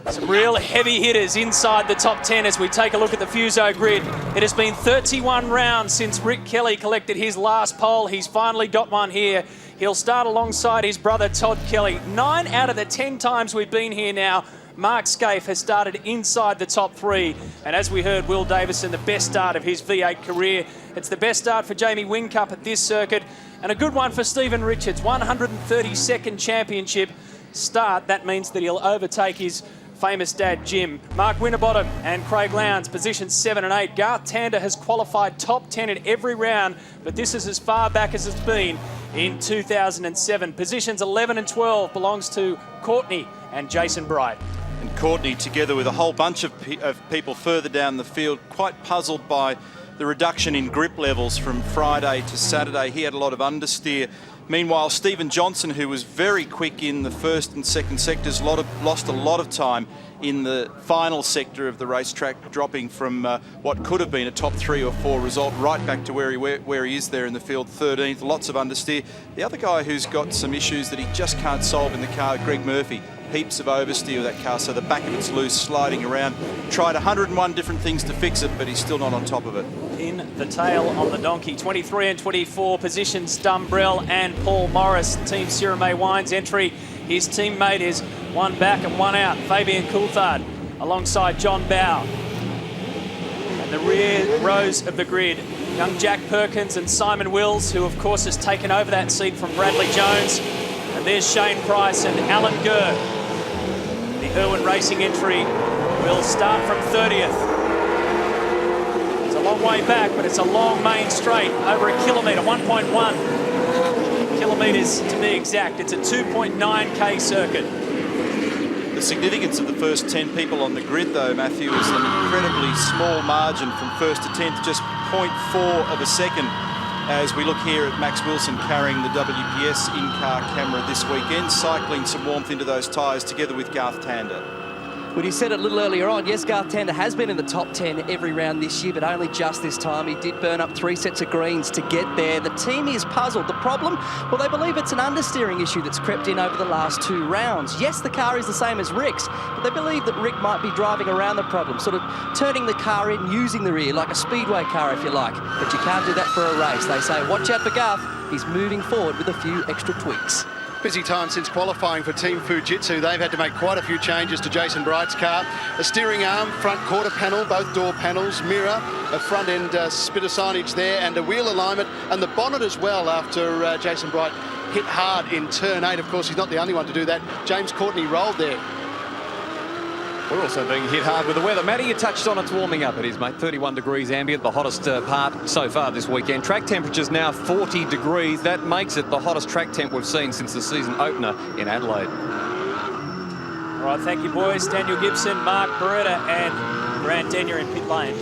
Some real heavy hitters inside the top 10 as we take a look at the Fuso grid. It has been 31 rounds since Rick Kelly collected his last pole. He's finally got one here. He'll start alongside his brother Todd Kelly. 9 out of the 10 times we've been here now, Mark Scaife has started inside the top 3. And as we heard, Will Davison, the best start of his V8 career. It's the best start for Jamie Whincup at this circuit. And a good one for Stephen Richards, 132nd championship start. That means that he'll overtake his famous dad Jim. Mark Winterbottom and Craig Lowndes, positions 7 and 8. Garth Tander has qualified top 10 in every round, but this is as far back as it's been in 2007. Positions 11 and 12 belongs to Courtney and Jason Bright. And Courtney, together with a whole bunch of people further down the field, quite puzzled by the reduction in grip levels from Friday to Saturday. He had a lot of understeer. Meanwhile, Stephen Johnson, who was very quick in the first and second sectors, lost a lot of time in the final sector of the racetrack, dropping from what could have been a top 3 or 4 result right back to where he is there in the field, 13th. Lots of understeer. The other guy who's got some issues that he just can't solve in the car, Greg Murphy. Heaps of oversteer with that car, so the back of it's loose, sliding around. Tried 101 different things to fix it, but he's still not on top of it. In the tail on the donkey, 23 and 24, positions Dumbrell and Paul Morris. Team Syrah Wines entry. His teammate is 1 back and 1 out, Fabian Coulthard, alongside John Bow. And the rear rows of the grid, young Jack Perkins and Simon Wills, who of course has taken over that seat from Bradley Jones. And there's Shane Price and Alan Gurr. The Irwin Racing entry will start from 30th. It's a long way back, but it's a long main straight, over a kilometre, 1.1 kilometres to be exact. It's a 2.9k circuit. The significance of the first 10 people on the grid, though, Matthew, is an incredibly small margin from first to 10th, just 0.4 of a second. As we look here at Max Wilson carrying the WPS in-car camera this weekend, cycling some warmth into those tyres together with Garth Tander. Well, you said it a little earlier on. Yes, Garth Tander has been in the top 10 every round this year, but only just this time. He did burn up 3 sets of greens to get there. The team is puzzled. The problem? Well, they believe it's an understeering issue that's crept in over the last 2 rounds. Yes, the car is the same as Rick's, but they believe that Rick might be driving around the problem, sort of turning the car in, using the rear, like a speedway car, if you like. But you can't do that for a race. They say, watch out for Garth. He's moving forward with a few extra tweaks. Busy time since qualifying for Team Fujitsu. They've had to make quite a few changes to Jason Bright's car. A steering arm, front quarter panel, both door panels, mirror, a front end spitter signage there, and a wheel alignment, and the bonnet as well after Jason Bright hit hard in turn 8. Of course, he's not the only one to do that. James Courtney rolled there. We're also being hit hard with the weather. Matty, you touched on it's warming up. It is, mate. 31 degrees ambient, the hottest part so far this weekend. Track temperature's now 40 degrees. That makes it the hottest track temp we've seen since the season opener in Adelaide. All right, thank you, boys. Daniel Gibson, Mark Beretta and Grant Denyer in pit lane.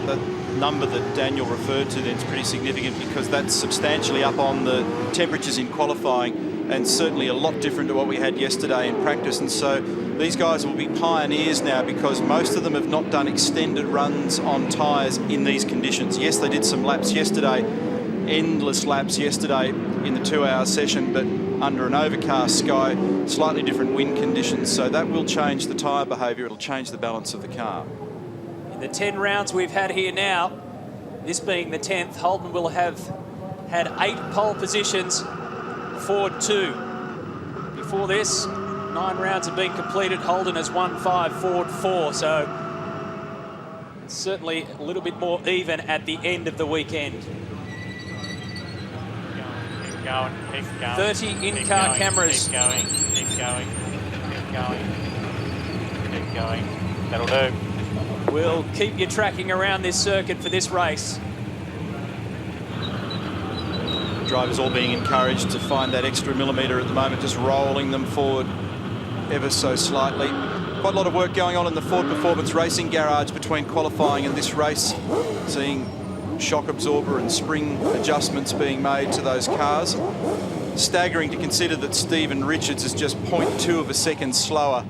The number that Daniel referred to then is pretty significant because that's substantially up on the temperatures in qualifying and certainly a lot different to what we had yesterday in practice. And so these guys will be pioneers now because most of them have not done extended runs on tyres in these conditions. Yes, they did some laps yesterday, endless laps yesterday in the 2-hour session, but under an overcast sky, slightly different wind conditions. So that will change the tyre behaviour. It'll change the balance of the car. In the 10 rounds we've had here now, this being the 10th, Holden will have had 8 pole positions, Ford 2. Before this, 9 rounds have been completed. Holden has won 5, Ford 4. So it's certainly a little bit more even at the end of the weekend. Keep going, keep going. 30 in-car cameras. Keep going, keep going, keep going, keep going. That'll do. We'll keep you tracking around this circuit for this race. Drivers all being encouraged to find that extra millimetre at the moment, just rolling them forward ever so slightly. Quite a lot of work going on in the Ford Performance Racing Garage between qualifying and this race, seeing shock absorber and spring adjustments being made to those cars. Staggering to consider that Stephen Richards is just 0.2 of a second slower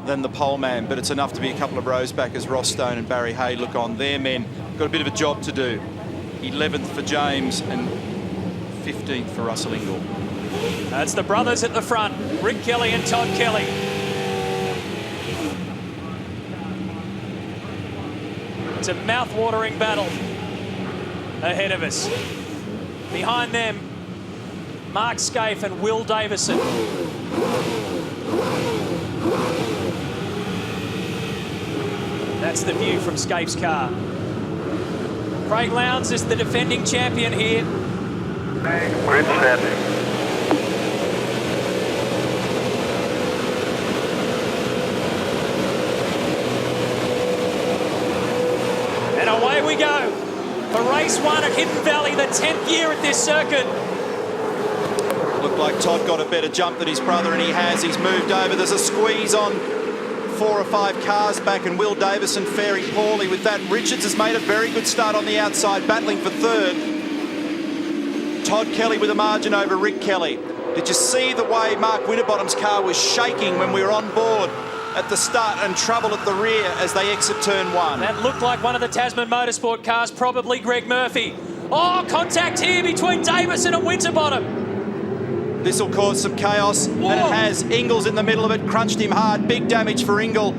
than the pole man, but it's enough to be a couple of rows back as Ross Stone and Barry Hay look on. Their men got a bit of a job to do. 11th for James and 15th for Russell Ingall. That's the brothers at the front, Rick Kelly and Todd Kelly. It's a mouth-watering battle ahead of us. Behind them, Mark Scaife and Will Davison. That's the view from Scaife's car. Craig Lowndes is the defending champion here. Grid standing. And away we go for race 1 at Hidden Valley, the 10th year at this circuit. Looked like Todd got a better jump than his brother, and he has. He's moved over. There's a squeeze on 4 or 5 cars back, and Will Davison faring poorly with that. Richards has made a very good start on the outside, battling for third. Todd Kelly with a margin over Rick Kelly. Did you see the way Mark Winterbottom's car was shaking when we were on board at the start, and trouble at the rear as they exit turn 1? That looked like one of the Tasman Motorsport cars, probably Greg Murphy. Oh, contact here between Davison and Winterbottom. This will cause some chaos, and it has. Ingles in the middle of it, crunched him hard. Big damage for Ingle.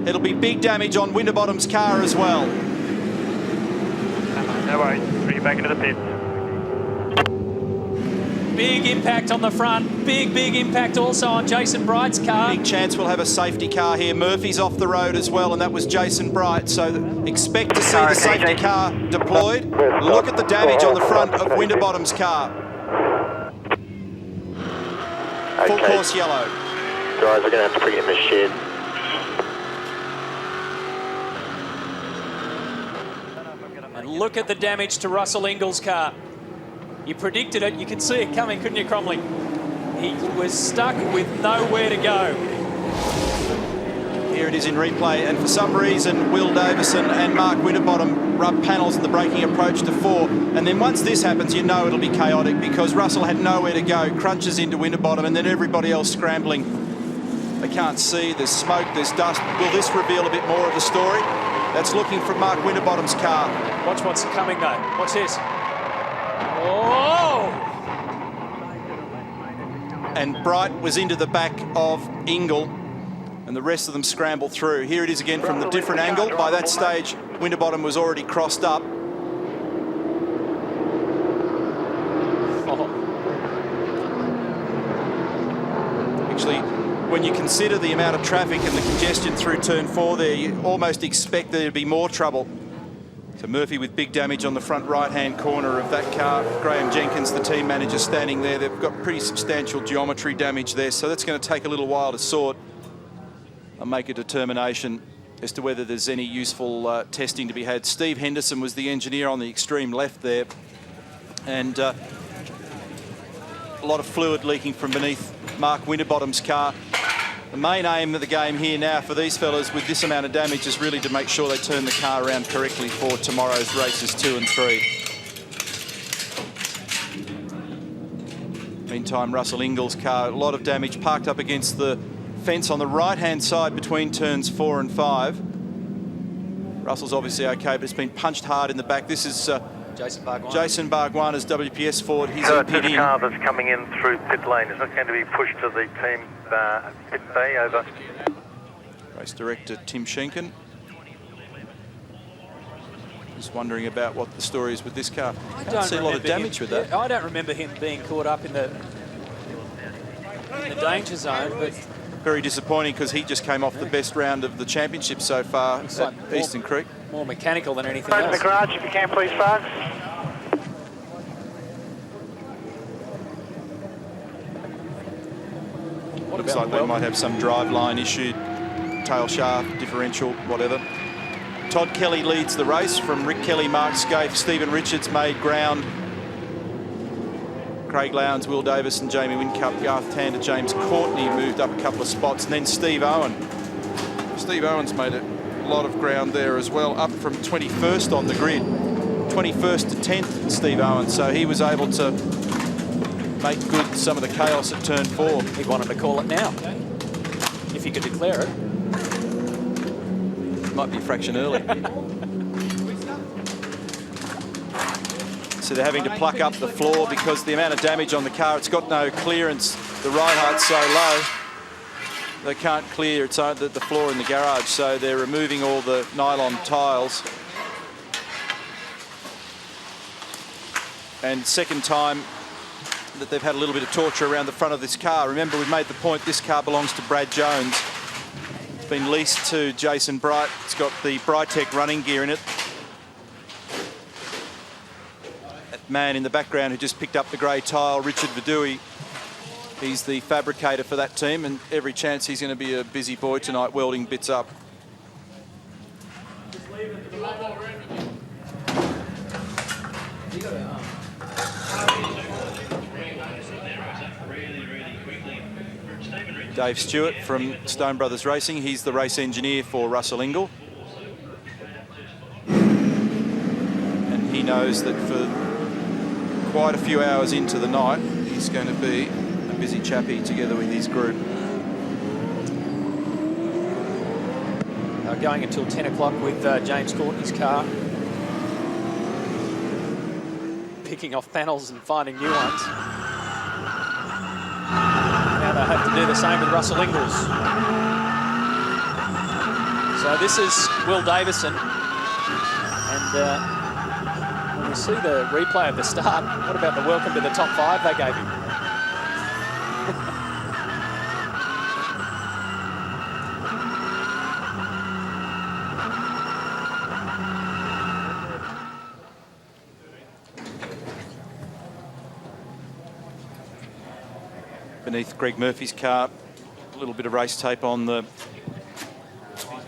It'll be big damage on Winterbottom's car as well. No worries, bring you back into the pits. Big impact on the front. Big impact also on Jason Bright's car. Big chance we'll have a safety car here. Murphy's off the road as well, and that was Jason Bright. So expect to see the safety car deployed. Look at the damage on the front of Winterbottom's car. Full course yellow. Guys, we're going to have to bring in the shed. And look at the damage to Russell Ingles' car. You predicted it. You could see it coming, couldn't you, Cromley? He was stuck with nowhere to go. Here it is in replay, and for some reason Will Davison and Mark Winterbottom rub panels in the braking approach to 4, and then once this happens you know it'll be chaotic, because Russell had nowhere to go, crunches into Winterbottom, and then everybody else scrambling. They can't see, there's smoke, there's dust. Will this reveal a bit more of the story? That's looking from Mark Winterbottom's car. Watch what's coming though. Watch this. Oh! And Bright was into the back of Ingle, and the rest of them scramble through. Here it is again from the different angle. By that stage, Winterbottom was already crossed up. Actually, when you consider the amount of traffic and the congestion through turn 4 there, you almost expect there to be more trouble. So Murphy with big damage on the front right-hand corner of that car. Graham Jenkins, the team manager, standing there. They've got pretty substantial geometry damage there, so that's going to take a little while to sort. I'll make a determination as to whether there's any useful testing to be had. Steve Henderson was the engineer on the extreme left there, and a lot of fluid leaking from beneath Mark Winterbottom's car. The main aim of the game here now for these fellas with this amount of damage is really to make sure they turn the car around correctly for tomorrow's races 2 and 3. Meantime, Russell Ingles' car, a lot of damage, parked up against the fence on the right-hand side between turns 4 and 5. Russell's obviously okay, but it's been punched hard in the back. This is Jason Bargwanna's WPS Ford. He's in pit in. The car that's coming in through pit lane is not going to be pushed to the team pit bay, over. Race director Tim Schenken. Just wondering about what the story is with this car. I don't see a lot of damage with that. I don't remember him being caught up in the danger zone, but very disappointing because he just came off the best round of the championship so far at Eastern Creek. More mechanical than anything Close else. the garage if you can, please, folks. Looks like they might have some driveline issue, tail shaft, differential, whatever. Todd Kelly leads the race from Rick Kelly, Mark Scaife, Stephen Richards made ground. Craig Lowndes, Will Davison, Jamie Whincup, Garth Tander, James Courtney moved up a couple of spots, and then Steve Owen. Steve Owen's made a lot of ground there as well, up from 21st on the grid. 21st to 10th, Steve Owen, so he was able to make good some of the chaos at turn 4. He wanted to call it now, if he could declare it. Might be a fraction early. So they're having to pluck up the floor because the amount of damage on the car, it's got no clearance. The ride height's so low, they can't clear the floor in the garage, so they're removing all the nylon tiles and second time that they've had a little bit of torture around the front of this car. Remember, we made the point this car belongs to Brad Jones. It's been leased to Jason Bright. It's got the Brightech running gear in it. That man in the background who just picked up the grey tile, Richard Verdui, he's the fabricator for that team, and every chance he's going to be a busy boy tonight welding bits up. Dave Stewart from Stone Brothers Racing. He's the race engineer for Russell Ingall. And he knows that for quite a few hours into the night, he's going to be a busy chappie together with his group. They're going until 10 o'clock with James Courtney's car. Picking off panels and finding new ones. Now they'll have to do the same with Russell Ingall's. So this is Will Davison. And when we see the replay of the start, what about the welcome to the top 5 they gave him? Beneath Greg Murphy's car, a little bit of race tape on the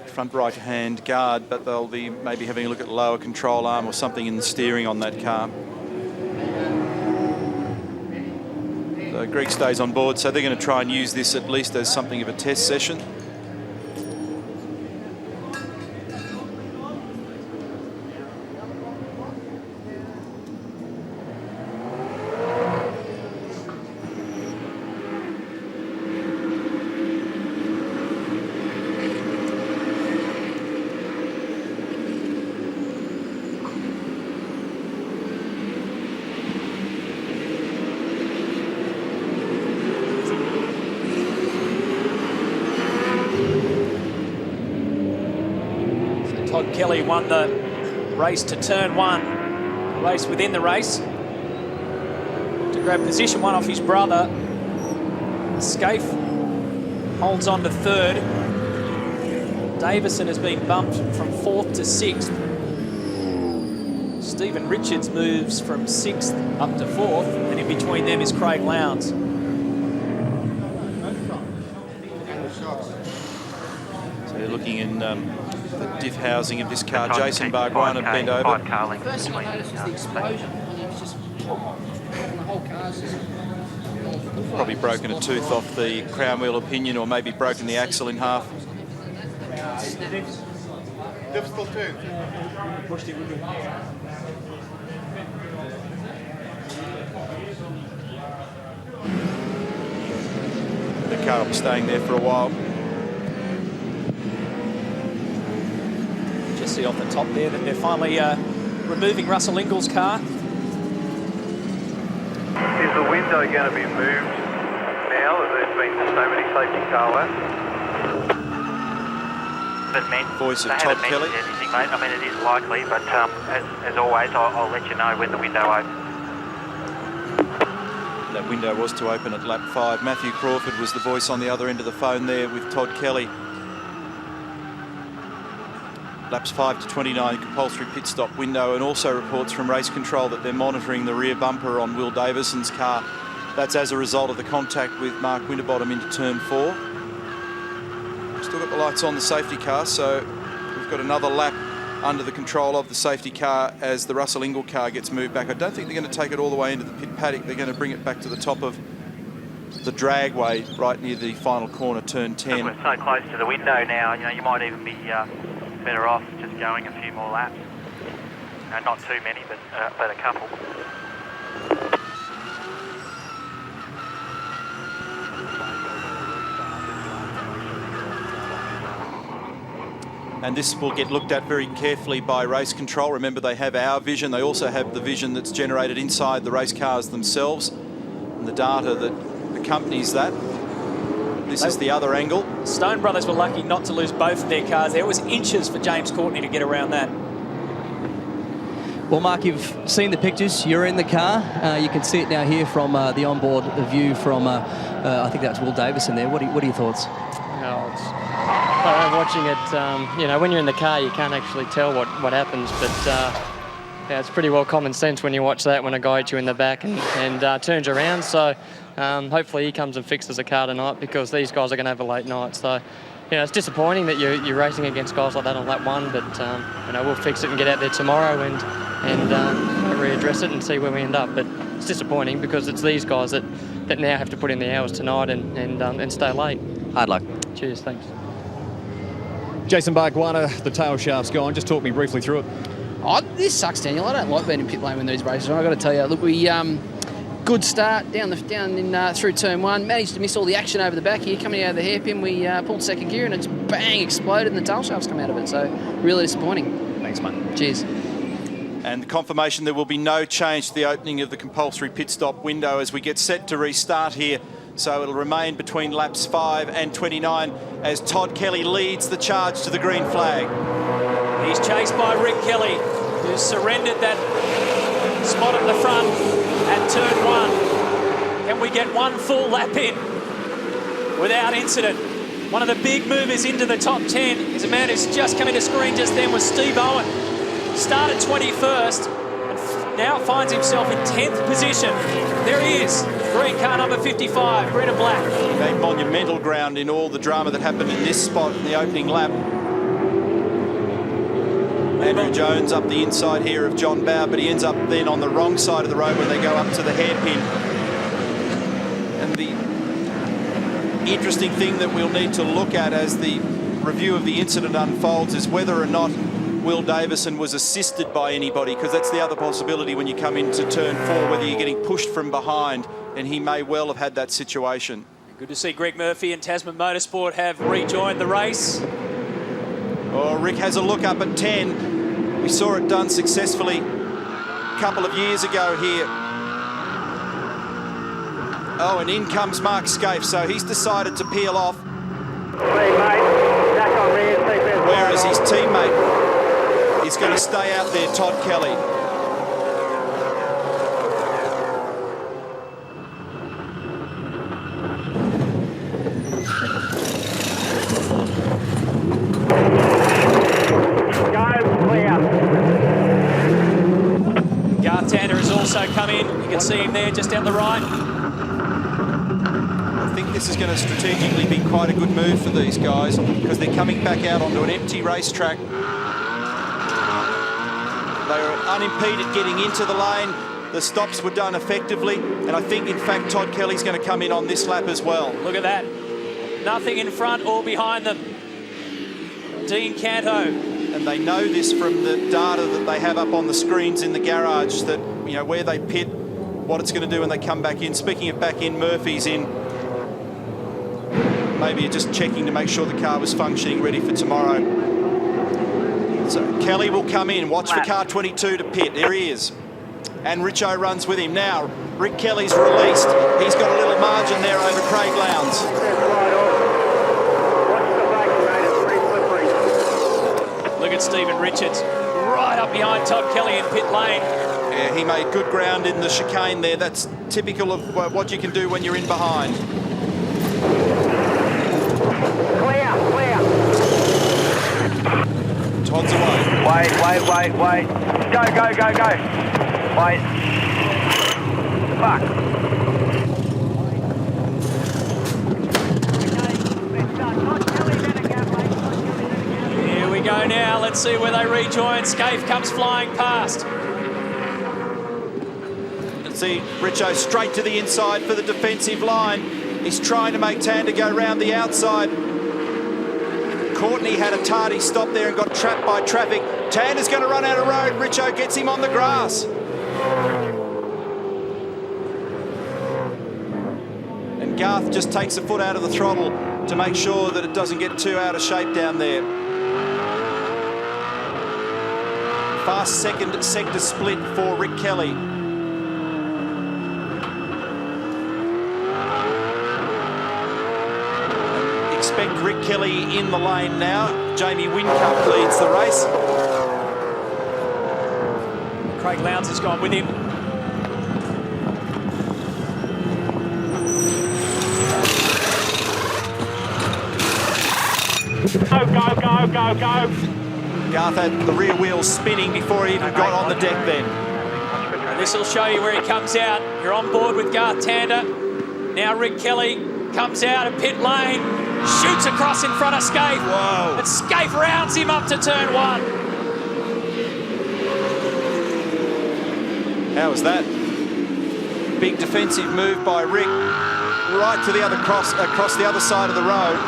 front right hand guard, but they'll be maybe having a look at the lower control arm or something in the steering on that car. So Greg stays on board, so they're going to try and use this at least as something of a test session. Kelly won the race to turn 1, race within the race, to grab position 1 off his brother. Scaife holds on to 3rd. Davison has been bumped from 4th to 6th. Stephen Richards moves from 6th up to 4th, and in between them is Craig Lowndes. So they're looking in the diff housing of this car. Jason Bargwanna bent over. First I noticed was the explosion, and it was just the whole car system. Probably broken a tooth off the crown wheel pinion, or maybe broken the axle in half. Difficult too. The car will be staying there for a while. Just see off the top there that they're finally removing Russell Ingall's car. Is the window going to be moved now that there's been so many safety car laps? Voice of They Todd haven't Kelly. mentioned anything, mate. I mean, it is likely, but as always, I'll let you know when the window opens. That window was to open at lap 5. Matthew Crawford was the voice on the other end of the phone there with Todd Kelly. Laps 5 to 29, compulsory pit stop window, and also reports from race control that they're monitoring the rear bumper on Will Davison's car. That's as a result of the contact with Mark Winterbottom into turn 4. Still got the lights on the safety car, so we've got another lap under the control of the safety car as the Russell Ingall car gets moved back. I don't think they're going to take it all the way into the pit paddock. They're going to bring it back to the top of the dragway right near the final corner, turn 10. We're so close to the window now, you know, you might even be better off just going a few more laps. Not too many, but a couple. And this will get looked at very carefully by race control. Remember, they have our vision. They also have the vision that's generated inside the race cars themselves and the data that accompanies that. This is the other angle. Stone Brothers were lucky not to lose both of their cars. There was inches for James Courtney to get around that. Well, Mark, you've seen the pictures. You're in the car. You can see it now here from the onboard view from, I think that's Will Davison there. What are your thoughts? Watching it, you know, when you're in the car, you can't actually tell what happens, but yeah, it's pretty well common sense when you watch that, when a guy hits you in the back and turns around. So hopefully he comes and fixes the car tonight, because these guys are going to have a late night. So, you know, it's disappointing that you're racing against guys like that on lap 1, but you know, we'll fix it and get out there tomorrow and readdress it and see where we end up. But it's disappointing because it's these guys that now have to put in the hours tonight and stay late. Hard luck. Cheers, thanks. Jason Bargwanna, the tail shaft's gone. Just talk me briefly through it. Oh, this sucks, Daniel. I don't like being in pit lane when these races are on. I've got to tell you, look, we good start down in through turn 1. Managed to miss all the action over the back here. Coming out of the hairpin, we pulled second gear and it's bang, exploded and the tail shafts come out of it. So really disappointing. Thanks, mate. Cheers. And the confirmation there will be no change to the opening of the compulsory pit stop window as we get set to restart here. So it'll remain between laps 5 and 29 as Todd Kelly leads the charge to the green flag. He's chased by Rick Kelly, who's surrendered that spot at the front at turn 1. Can we get one full lap in without incident? One of the big movers into the top 10 is a man who's just come into screen just then, was Steve Owen. Started 21st and now finds himself in 10th position. There he is, green car number 55, green and black. He made monumental ground in all the drama that happened in this spot in the opening lap. Andrew Jones up the inside here of John Bow, but he ends up then on the wrong side of the road when they go up to the hairpin. And the interesting thing that we'll need to look at as the review of the incident unfolds is whether or not Will Davison was assisted by anybody, because that's the other possibility when you come into turn 4, whether you're getting pushed from behind, and he may well have had that situation. Good to see Greg Murphy and Tasman Motorsport have rejoined the race. Oh, Rick has a look up at 10. We saw it done successfully a couple of years ago here. Oh, and in comes Mark Scaife, so he's decided to peel off. Whereas his teammate is going to stay out there, Todd Kelly. Garth Tander has also come in. You can see him there just down the right. I think this is going to strategically be quite a good move for these guys, because they're coming back out onto an empty racetrack. They were unimpeded getting into the lane. The stops were done effectively, and I think, in fact, Todd Kelly's going to come in on this lap as well. Look at that. Nothing in front or behind them. Dean Canto. And they know this from the data that they have up on the screens in the garage, that, you know, where they pit, what it's going to do when they come back in. Speaking of back in, Murphy's in. Maybe just checking to make sure the car was functioning, ready for tomorrow. So Kelly will come in. Watch for car 22 to pit. There he is. And Richo runs with him. Now, Rick Kelly's released. He's got a little margin there over Craig Lowndes. Look at Stephen Richards, right up behind Todd Kelly in pit lane. Yeah, he made good ground in the chicane there. That's typical of what you can do when you're in behind. Todd's away. Wait. Go. Wait. Fuck. Here we go now. Let's see where they rejoin. Scaife comes flying past. Let's see Richo straight to the inside for the defensive line. He's trying to make Tander go round the outside. Courtney had a tardy stop there and got trapped by traffic. Tander's going to run out of road. Richo gets him on the grass. And Garth just takes a foot out of the throttle to make sure that it doesn't get too out of shape down there. Fast second sector split for Rick Kelly. Expect Rick Kelly in the lane now. Jamie Whincup leads the race. Craig Lowndes has gone with him. Go, go, go, go, go. Garth had the rear wheels spinning before he even got on the deck then. And this will show you where he comes out. You're on board with Garth Tander. Now Rick Kelly comes out of pit lane, shoots across in front of Scaife. Whoa. And Scaife rounds him up to turn 1. How was that? Big defensive move by Rick, right to the other across the other side of the road.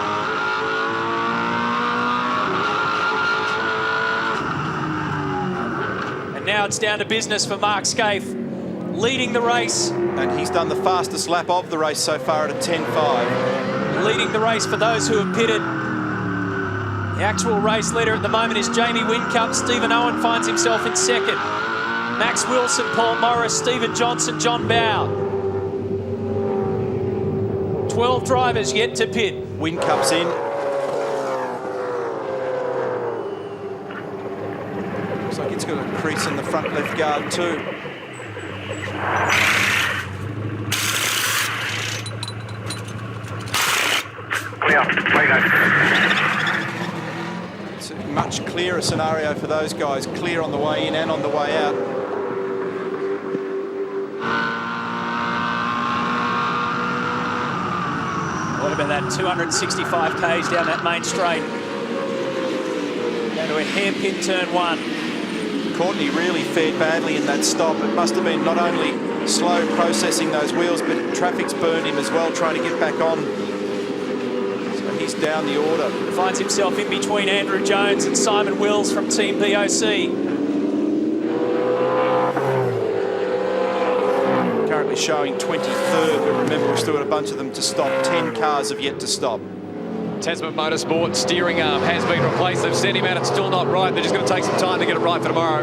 Now it's down to business for Mark Scaife, leading the race. And he's done the fastest lap of the race so far at a 10.5. Leading the race for those who have pitted. The actual race leader at the moment is Jamie Whincup. Stephen Owen finds himself in second. Max Wilson, Paul Morris, Stephen Johnson, John Bowe. 12 drivers yet to pit. Whincup's in. Looks like it's got a crease in the front left guard too. It's a much clearer scenario for those guys. Clear on the way in and on the way out. What about that 265 k's down that main straight? Down to a hairpin turn 1. Courtney really fared badly in that stop. It must have been not only slow processing those wheels, but traffic's burned him as well, trying to get back on. So he's down the order. Finds himself in between Andrew Jones and Simon Wills from Team BOC. Currently showing 23rd, but remember we've still got a bunch of them to stop. 10 cars have yet to stop. Tasman Motorsport steering arm has been replaced. They've sent him out. It's still not right. They're just going to take some time to get it right for tomorrow.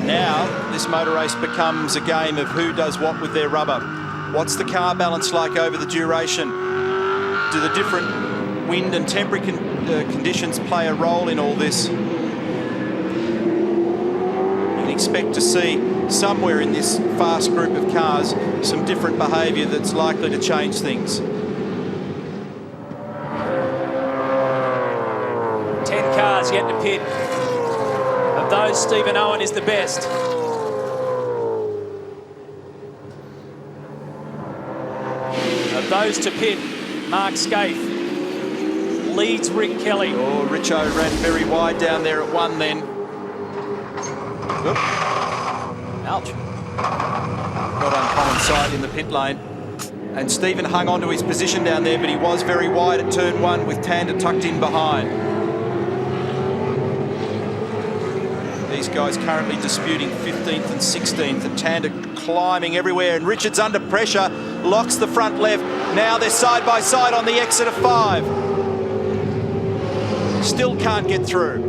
Now, this motor race becomes a game of who does what with their rubber. What's the car balance like over the duration? Do the different wind and temperature conditions play a role in all this? You can expect to see somewhere in this fast group of cars some different behaviour that's likely to change things. 10 cars yet to pit. Of those, Stephen Owen is the best. Of those to pit, Mark Scaife leads Rick Kelly. Oh, Richo ran very wide down there at 1 then. Oop. Ouch. Not uncommon sight in the pit lane. And Stephen hung on to his position down there, but he was very wide at turn 1 with Tander tucked in behind. These guys currently disputing 15th and 16th, and Tander climbing everywhere, and Richards under pressure, locks the front left. Now they're side by side on the exit of 5. Still can't get through.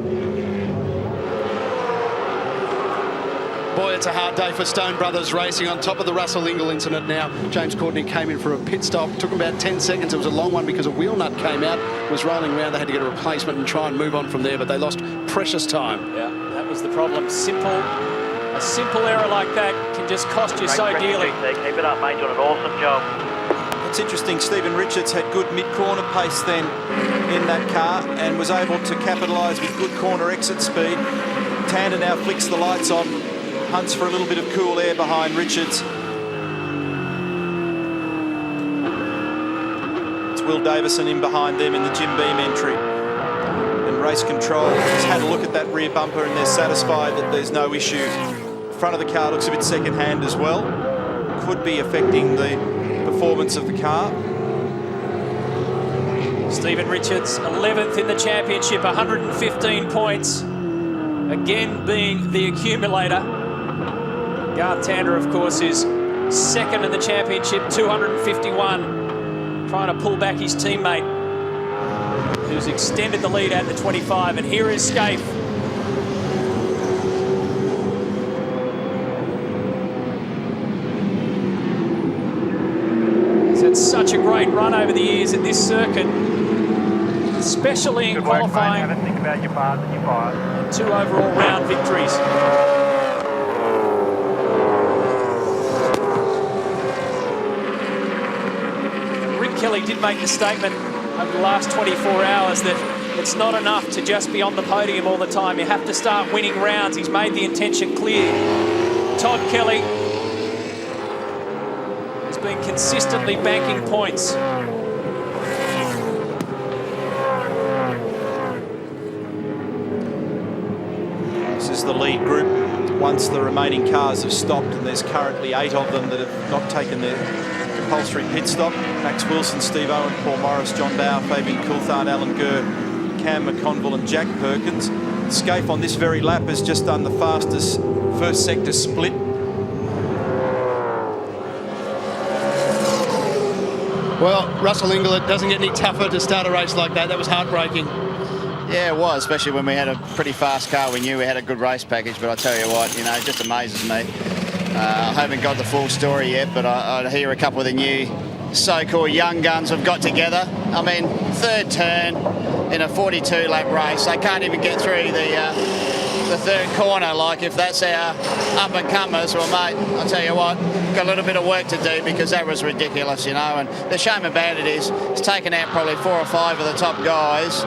Boy, it's a hard day for Stone Brothers Racing. On top of the Russell Ingall incident now, James Courtney came in for a pit stop. Took him about 10 seconds. It was a long one because a wheel nut came out, was rolling around. They had to get a replacement and try and move on from there, but they lost precious time. Yeah, that was the problem. A simple error like that can just cost you so dearly. Keep it up, mate. You're doing an awesome job. It's interesting, Stephen Richards had good mid-corner pace then in that car and was able to capitalise with good corner exit speed. Tander now flicks the lights on, hunts for a little bit of cool air behind Richards. It's Will Davison in behind them in the Jim Beam entry. And race control has had a look at that rear bumper and they're satisfied that there's no issue. The front of the car looks a bit second-hand as well. Could be affecting the performance of the car. Stephen Richards, 11th in the championship, 115 points. Again being the accumulator. Garth Tander, of course, is second in the championship, 251. Trying to pull back his teammate, who's extended the lead at the 25. And here is Scaife. He's had such a great run over the years at this circuit. especially in Good work, mate. qualifying. Have a think about your bars and your fires. 2 overall round victories. Rick Kelly did make the statement over the last 24 hours that it's not enough to just be on the podium all the time. You have to start winning rounds. He's made the intention clear. Todd Kelly has been consistently banking points. This is the lead group. Once the remaining cars have stopped, and there's currently 8 of them that have not taken their compulsory pit stop. Max Wilson, Steve Owen, Paul Morris, John Bauer, Fabian Coulthard, Alan Gurr, Cam McConville and Jack Perkins. Scaife on this very lap has just done the fastest first sector split. Well, Russell Ingall, it doesn't get any tougher to start a race like that. That was heartbreaking. Yeah, it was, especially when we had a pretty fast car. We knew we had a good race package, but I tell you what, you know, it just amazes me. I haven't got the full story yet, but I hear a couple of the new so-called young guns have got together. I mean, third turn in a 42-lap race. They can't even get through the third corner. Like, if that's our up-and-comers, well, mate, I'll tell you what, got a little bit of work to do, because that was ridiculous, you know. And the shame about it is it's taken out probably 4 or 5 of the top guys,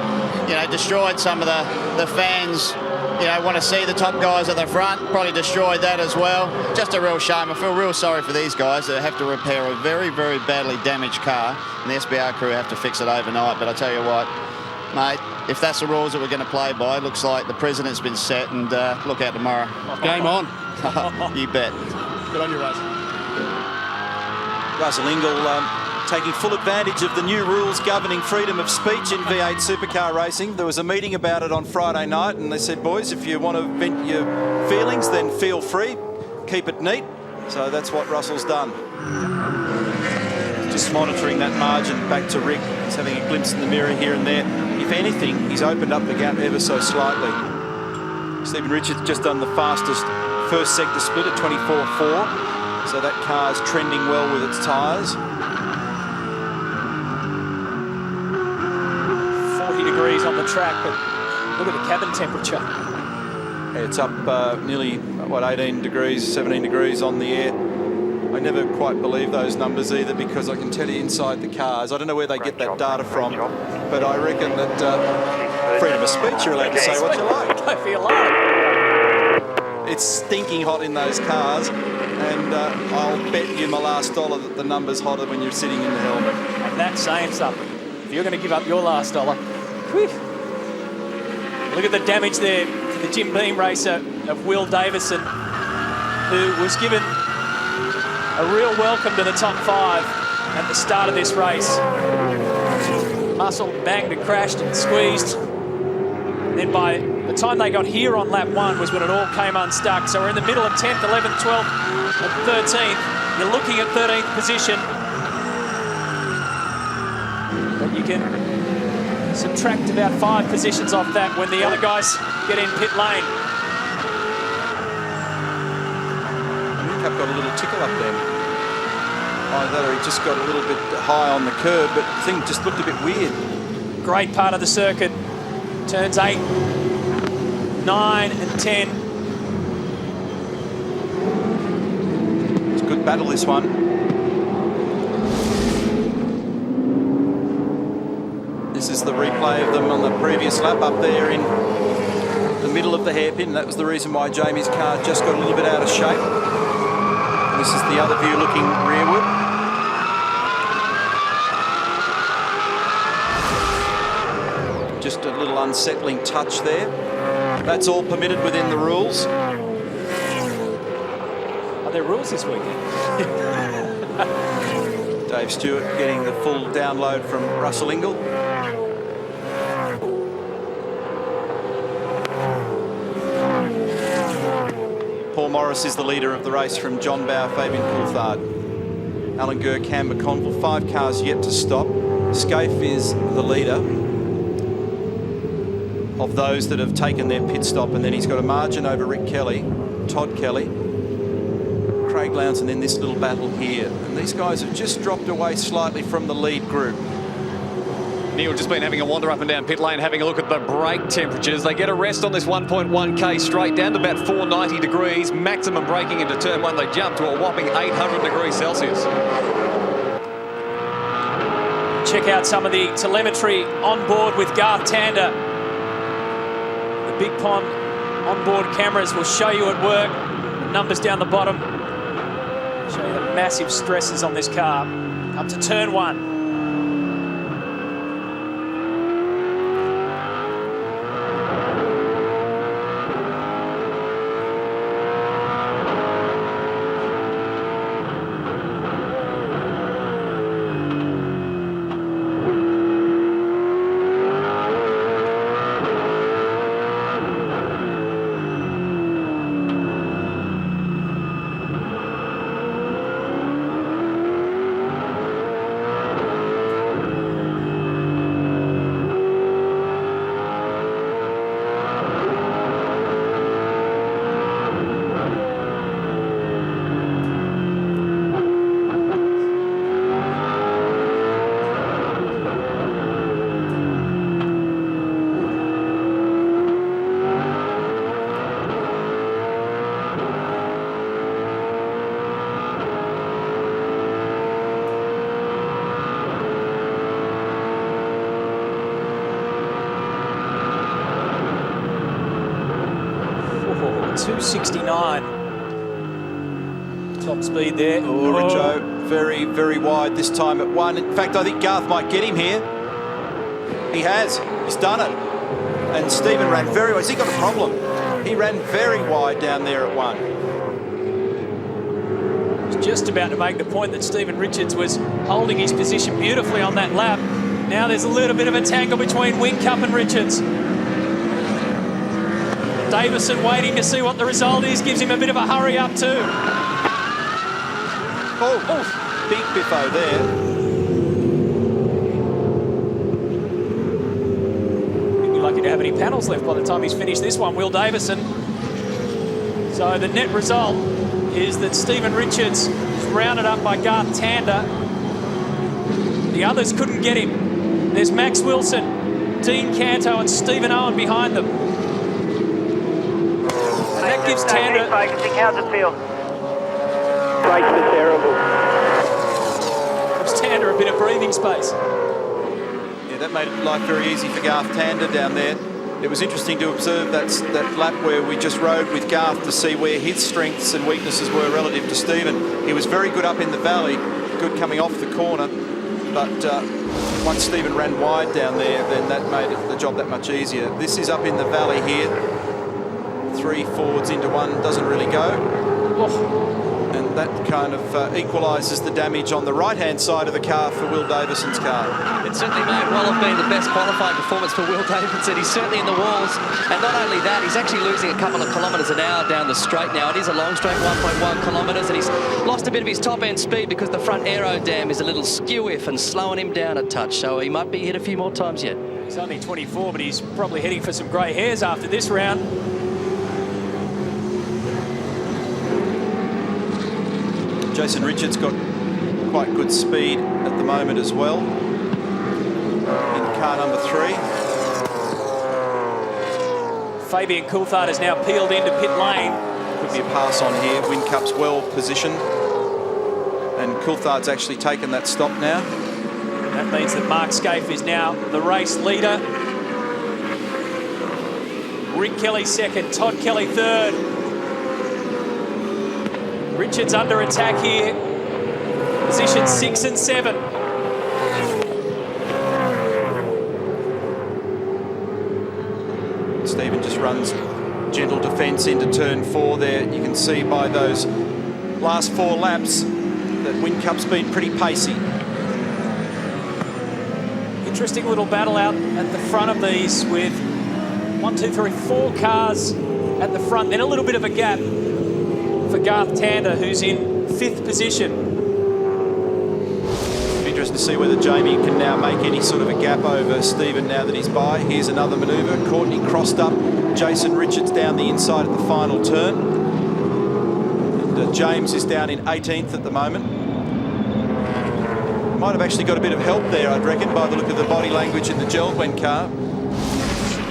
you know, destroyed some of the fans, you know, want to see the top guys at the front, probably destroyed that as well. Just a real shame. I feel real sorry for these guys that have to repair a very, very badly damaged car, and the SBR crew have to fix it overnight. But I tell you what, mate, if that's the rules that we're going to play by, it looks like the precedent's been set, and look out tomorrow. Game on. You bet. Good on you, Russ. Russell Ingall taking full advantage of the new rules governing freedom of speech in V8 supercar racing. There was a meeting about it on Friday night, and they said, boys, if you want to vent your feelings, then feel free. Keep it neat. So that's what Russell's done. Just monitoring that margin back to Rick. He's having a glimpse in the mirror here and there. If anything, he's opened up the gap ever so slightly. Stephen Richards just done the fastest first sector split at 24.4. So that car's trending well with its tyres. 40 degrees on the track, but look at the cabin temperature. It's up nearly, what, 18 degrees, 17 degrees on the air. I never quite believe those numbers either, because I can tell you inside the cars, I don't know where they get that data from, but I reckon that freedom of speech, you're allowed to say what you like. Go for your life. It's stinking hot in those cars, and I'll bet you my last dollar that the number's hotter when you're sitting in the helmet. And that's saying something. If you're going to give up your last dollar. Whew. Look at the damage there to the Jim Beam racer of Will Davison, who was given a real welcome to the top 5 at the start of this race. Muscle banged and crashed and squeezed. And then by the time they got here on lap 1 was when it all came unstuck. So we're in the middle of 10th, 11th, 12th and 13th. You're looking at 13th position. But you can subtract about 5 positions off that when the other guys get in pit lane. I've got a little tickle up there. Either he just got a little bit high on the curb, but the thing just looked a bit weird. Great part of the circuit. Turns 8, 9 and 10. It's a good battle, this one. This is the replay of them on the previous lap up there in the middle of the hairpin. That was the reason why Jamie's car just got a little bit out of shape. This is the other view looking rearward. Just a little unsettling touch there. That's all permitted within the rules. Are there rules this weekend? Dave Stewart getting the full download from Russell Ingall. Paul Morris is the leader of the race from John Bauer, Fabian Coulthard. Alan Gurr, Cam McConville, 5 cars yet to stop. Scaife is the leader of those that have taken their pit stop, and then he's got a margin over Rick Kelly, Todd Kelly, Craig Lowndes, and then this little battle here. And these guys have just dropped away slightly from the lead group. Neil just been having a wander up and down pit lane, having a look at the brake temperatures. They get a rest on this 1.1k straight, down to about 490 degrees. Maximum braking into turn 1. They jump to a whopping 800 degrees Celsius. Check out some of the telemetry on board with Garth Tander. The Big Pond onboard cameras will show you at work. Numbers down the bottom show you the massive stresses on this car. Up to turn 1. .269 top speed there. Oh, Richo, very, very wide this time at 1. In fact, I think Garth might get him here. He has. He's done it. And Stephen ran very wide. Has he got a problem? He ran very wide down there at 1. I was just about to make the point that Stephen Richards was holding his position beautifully on that lap. Now there's a little bit of a tangle between Whincup and Richards. Davison waiting to see what the result is, gives him a bit of a hurry up too. Oh, big biffo there. He'll be lucky to have any panels left by the time he's finished this one, Will Davison. So the net result is that Stephen Richards is rounded up by Garth Tander. The others couldn't get him. There's Max Wilson, Dean Canto and Stephen Owen behind them. That gives Tander... How's it feel? Brakes are terrible. Gives Tander a bit of breathing space. Yeah, that made life very easy for Garth Tander down there. It was interesting to observe that lap where we just rode with Garth to see where his strengths and weaknesses were relative to Stephen. He was very good up in the valley, good coming off the corner, but once Stephen ran wide down there, then that made the job that much easier. This is up in the valley here. 3 forwards into 1 doesn't really go. Oh. And that kind of equalises the damage on the right-hand side of the car for Will Davison's car. It certainly may well have been the best qualifying performance for Will Davison. He's certainly in the walls. And not only that, he's actually losing a couple of kilometres an hour down the straight now. It is a long straight, 1.1 kilometres, and he's lost a bit of his top-end speed because the front aero dam is a little skew-if and slowing him down a touch. So he might be hit a few more times yet. He's only 24, but he's probably heading for some grey hairs after this round. Jason Richards got quite good speed at the moment as well in car number 3. Fabian Coulthard is now peeled into pit lane. Could be a pass on here. Whincup's well positioned, and Coulthard's actually taken that stop now. That means that Mark Scaife is now the race leader. Rick Kelly second, Todd Kelly third. Richards under attack here. Position 6 and 7. Stephen just runs gentle defence into turn 4 there. You can see by those last 4 laps that Whincup's been pretty pacey. Interesting little battle out at the front of these with 1, 2, 3, 4 cars at the front. Then a little bit of a gap for Garth Tander, who's in 5th position. It'll be interesting to see whether Jamie can now make any sort of a gap over Stephen now that he's by. Here's another manoeuvre. Courtney crossed up Jason Richards down the inside at the final turn. And James is down in 18th at the moment. Might have actually got a bit of help there, I'd reckon, by the look of the body language in the Geldwen car.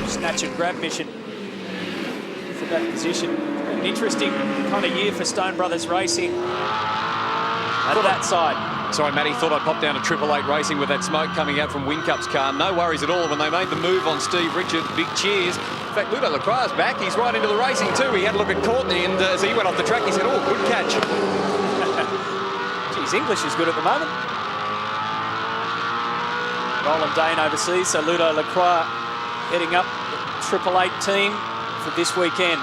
Snatch and grab mission for that position. An interesting kind of year for Stone Brothers Racing at that side. Sorry, Matty, thought I'd pop down to 888 Racing with that smoke coming out from Wincup's car. No worries at all when they made the move on Steve Richard. Big cheers. In fact, Ludo Lacroix's back. He's right into the racing too. He had a look at Courtney, and as he went off the track, he said, oh, good catch. Geez, English is good at the moment. Roland Dane overseas, so Ludo Lacroix heading up the 888 team for this weekend.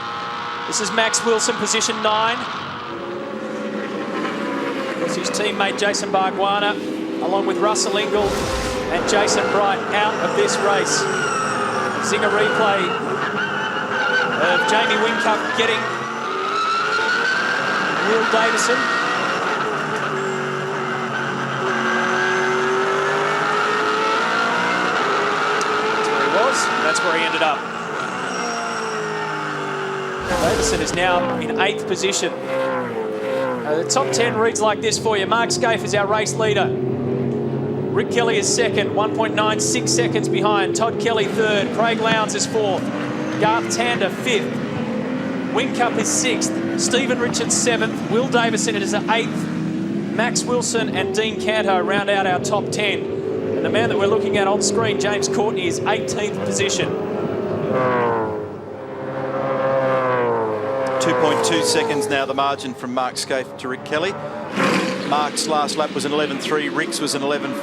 This is Max Wilson, position 9. His teammate Jason Bargwana, along with Russell Ingall and Jason Bright, out of this race. Seeing a replay of Jamie Whincup getting Will Davison. That's where he was, and that's where he ended up. Davison is now in 8th position. The top 10 reads like this for you. Mark Scaife is our race leader. Rick Kelly is second, 1.96 seconds behind. Todd Kelly third. Craig Lowndes is fourth. Garth Tander fifth. Whincup is sixth. Stephen Richards seventh. Will Davison is eighth. Max Wilson and Dean Canto round out our top 10. And the man that we're looking at on screen, James Courtney, is 18th position. 2.2 seconds now the margin from Mark Scaife to Rick Kelly. Mark's last lap was an 11.3, Rick's was an 11.5,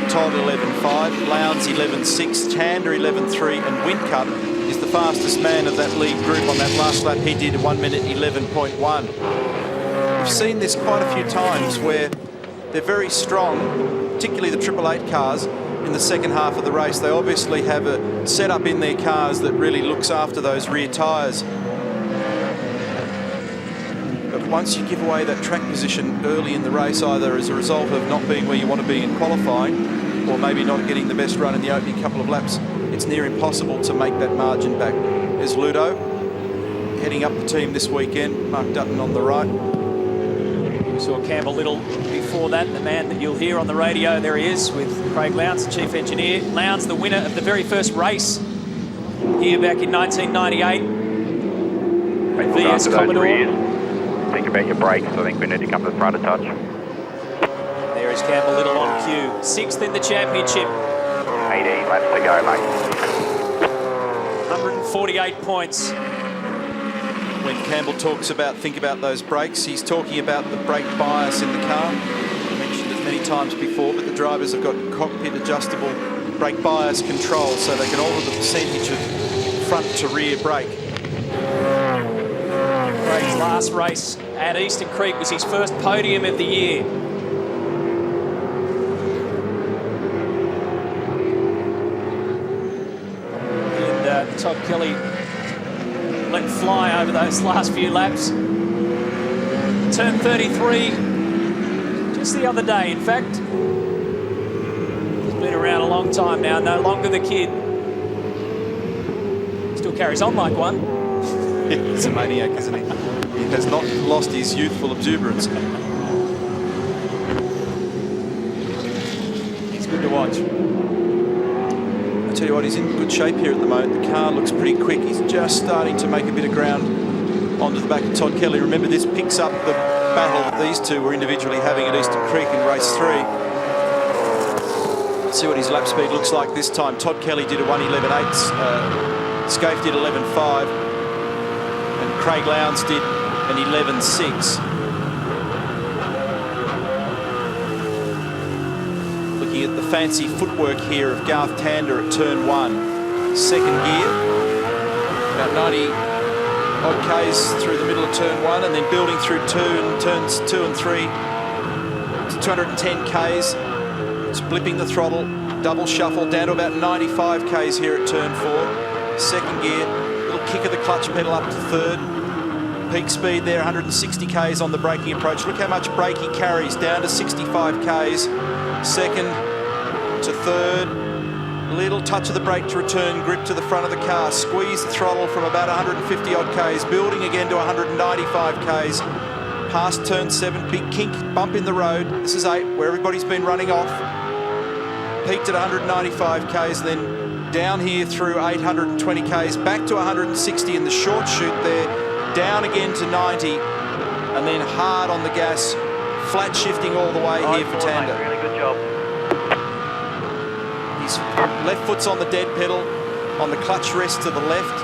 Todd 11.5, Lowndes 11.6, Tander 11.3, and Whincup is the fastest man of that lead group on that last lap. He did 1 minute 11.1. We've seen this quite a few times where they're very strong, particularly the 888 cars, in the second half of the race. They obviously have a setup in their cars that really looks after those rear tyres. Once you give away that track position early in the race, either as a result of not being where you want to be in qualifying or maybe not getting the best run in the opening couple of laps, it's near impossible to make that margin back. There's Ludo heading up the team this weekend, Mark Dutton on the right. We saw Campbell Little before that, the man that you'll hear on the radio. There he is with Craig Lowndes, the chief engineer. Lowndes, the winner of the very first race here back in 1998. VS Commodore. Think about your brakes. I think we need to come to the front a touch. There is Campbell Little on cue. 6th in the championship. 18 laps to go, mate. 148 points. When Campbell talks about think about those brakes, he's talking about the brake bias in the car. I mentioned it many times before, but the drivers have got cockpit adjustable brake bias control, so they can alter the percentage of front to rear brake. Craig's last race at Eastern Creek was his first podium of the year. And Todd Kelly let fly over those last few laps. Turned 33 just the other day, in fact. He's been around a long time now, no longer the kid. Still carries on like one. He's a maniac, isn't he? He has not lost his youthful exuberance. He's good to watch. I tell you what, he's in good shape here at the moment. The car looks pretty quick. He's just starting to make a bit of ground onto the back of Todd Kelly. Remember, this picks up the battle that these two were individually having at Eastern Creek in race 3. Let's see what his lap speed looks like this time. Todd Kelly did a 1:11.8. Scaife did 11.5. And Craig Lowndes did an 11.6. Looking at the fancy footwork here of Garth Tander at turn 1. Second gear. About 90 odd Ks through the middle of turn 1, and then building through turns 2 and 3 to 210 Ks. It's blipping the throttle, double shuffle down to about 95 Ks here at turn 4. Second gear, little kick of the clutch pedal up to third. Peak speed there, 160 Ks on the braking approach. Look how much brake he carries, down to 65 Ks. Second to third. Little touch of the brake to return grip to the front of the car. Squeeze the throttle from about 150 odd Ks, building again to 195 Ks. past turn 7, big kink bump in the road. This is 8, where everybody's been running off. Peaked at 195 k's, then down here through 820 k's, back to 160 in the short shoot there, down again to 90, and then hard on the gas, flat shifting all the way here for Tander. Really good job. His left foot's on the dead pedal, on the clutch rest to the left.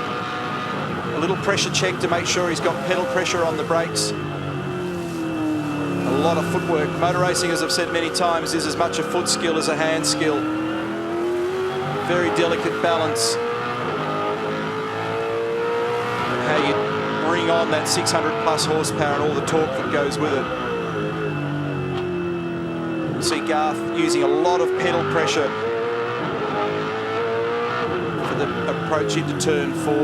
A little pressure check to make sure he's got pedal pressure on the brakes. A lot of footwork. Motor racing, as I've said many times, is as much a foot skill as a hand skill. Very delicate balance. How you bring on that 600 plus horsepower and all the torque that goes with it. You see Garth using a lot of pedal pressure for the approach into turn 4.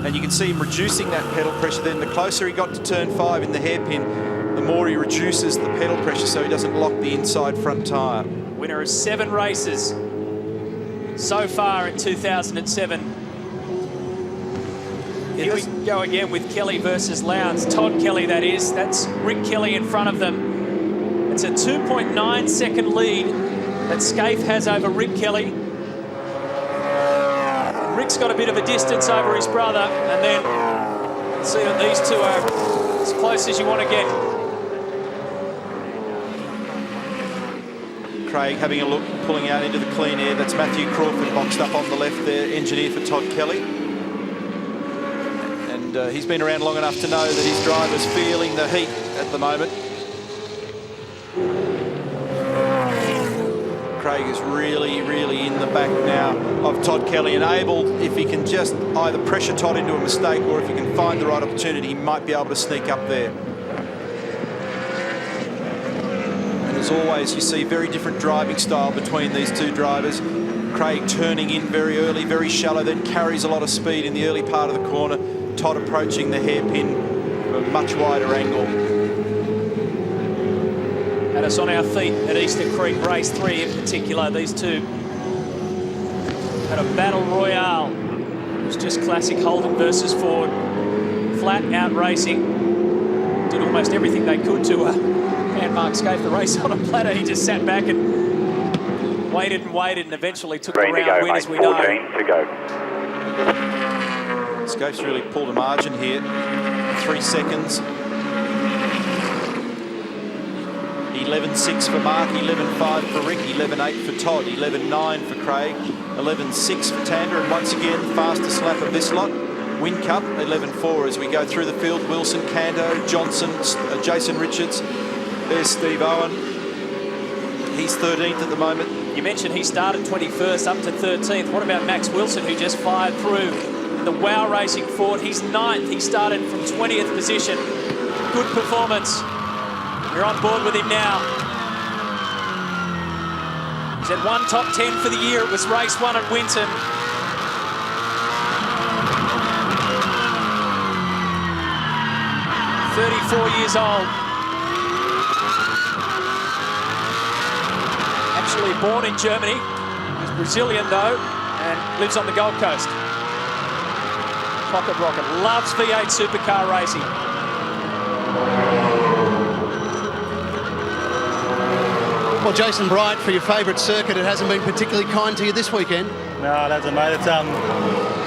And you can see him reducing that pedal pressure then. The closer he got to turn 5 in the hairpin, the more he reduces the pedal pressure so he doesn't lock the inside front tyre. Winner of 7 races so far in 2007. Here we go again with Kelly versus Lowndes. Todd Kelly, that is. That's Rick Kelly in front of them. It's a 2.9 second lead that Scaife has over Rick Kelly. Rick's got a bit of a distance over his brother, and then see that these two are as close as you want to get. Craig having a look, pulling out into the clean air. That's Matthew Crawford boxed up on the left there, engineer for Todd Kelly. And he's been around long enough to know that his driver's feeling the heat at the moment. Craig is really, really in the back now of Todd Kelly, and able, if he can just either pressure Todd into a mistake or if he can find the right opportunity, he might be able to sneak up there. As always, you see very different driving style between these two drivers. Craig turning in very early, very shallow, then carries a lot of speed in the early part of the corner. Todd approaching the hairpin from a much wider angle. Had us on our feet at Eastern Creek Race 3 in particular. These two had a battle royale. It was just classic Holden versus Ford. Flat out racing. Did almost everything they could to hand Mark Scaife the race on a platter. He just sat back and waited and eventually took the round win, as we know. 14 to go. Scaife's really pulled a margin here. 3 seconds. 11.6 for Mark, 11.5 for Rick, 11.8 for Todd, 11.9 for Craig, 11.6 for Tander, and once again, fastest lap of this lot. Win Cup, 11.4 as we go through the field. Wilson, Canto, Johnson, Jason Richards. There's Steve Owen. He's 13th at the moment. You mentioned he started 21st up to 13th. What about Max Wilson, who just fired through the WOW Racing Ford? He's 9th. He started from 20th position. Good performance. We're on board with him now. He's had 1 top 10 for the year. It was race 1 at Winton. Years old. Actually born in Germany. He's Brazilian though, and lives on the Gold Coast. Pocket rocket, loves V8 supercar racing. Well, Jason Bright, for your favourite circuit, it hasn't been particularly kind to you this weekend. No, it hasn't, mate. It's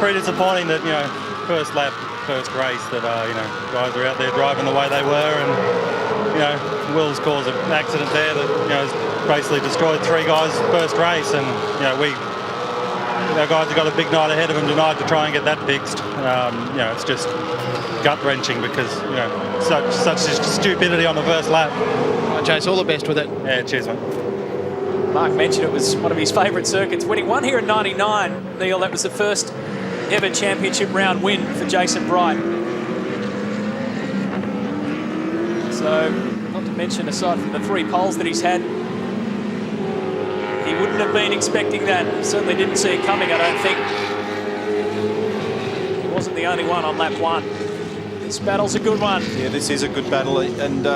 pretty disappointing that, you know, first lap, first race, that, you know, guys are out there driving the way they were, and, you know, Will's caused an accident there that, you know, has basically destroyed 3 guys' first race, and, you know, our guys have got a big night ahead of them tonight to try and get that fixed. You know, it's just gut-wrenching because, you know, such stupidity on the first lap. Chase, all the best with it. Yeah, cheers, mate. Mark mentioned it was one of his favourite circuits. Winning 1 here in '99, Neil, that was the first ever championship round win for Jason Bright. So, not to mention, aside from the 3 poles that he's had, he wouldn't have been expecting that. Certainly didn't see it coming, I don't think. He wasn't the only one on lap 1. This battle's a good one. Yeah, this is a good battle, and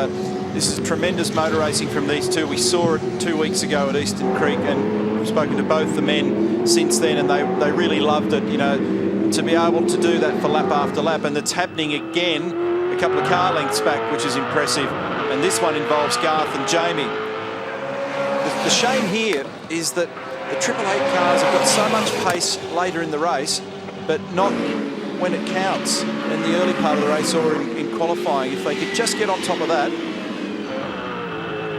this is tremendous motor racing from these two. We saw it 2 weeks ago at Eastern Creek, and we've spoken to both the men since then, and they really loved it. You know, to be able to do that for lap after lap, and it's happening again a couple of car lengths back, which is impressive. And this one involves Garth and Jamie. The shame here is that the Triple Eight cars have got so much pace later in the race, but not when it counts in the early part of the race or in qualifying. If they could just get on top of that,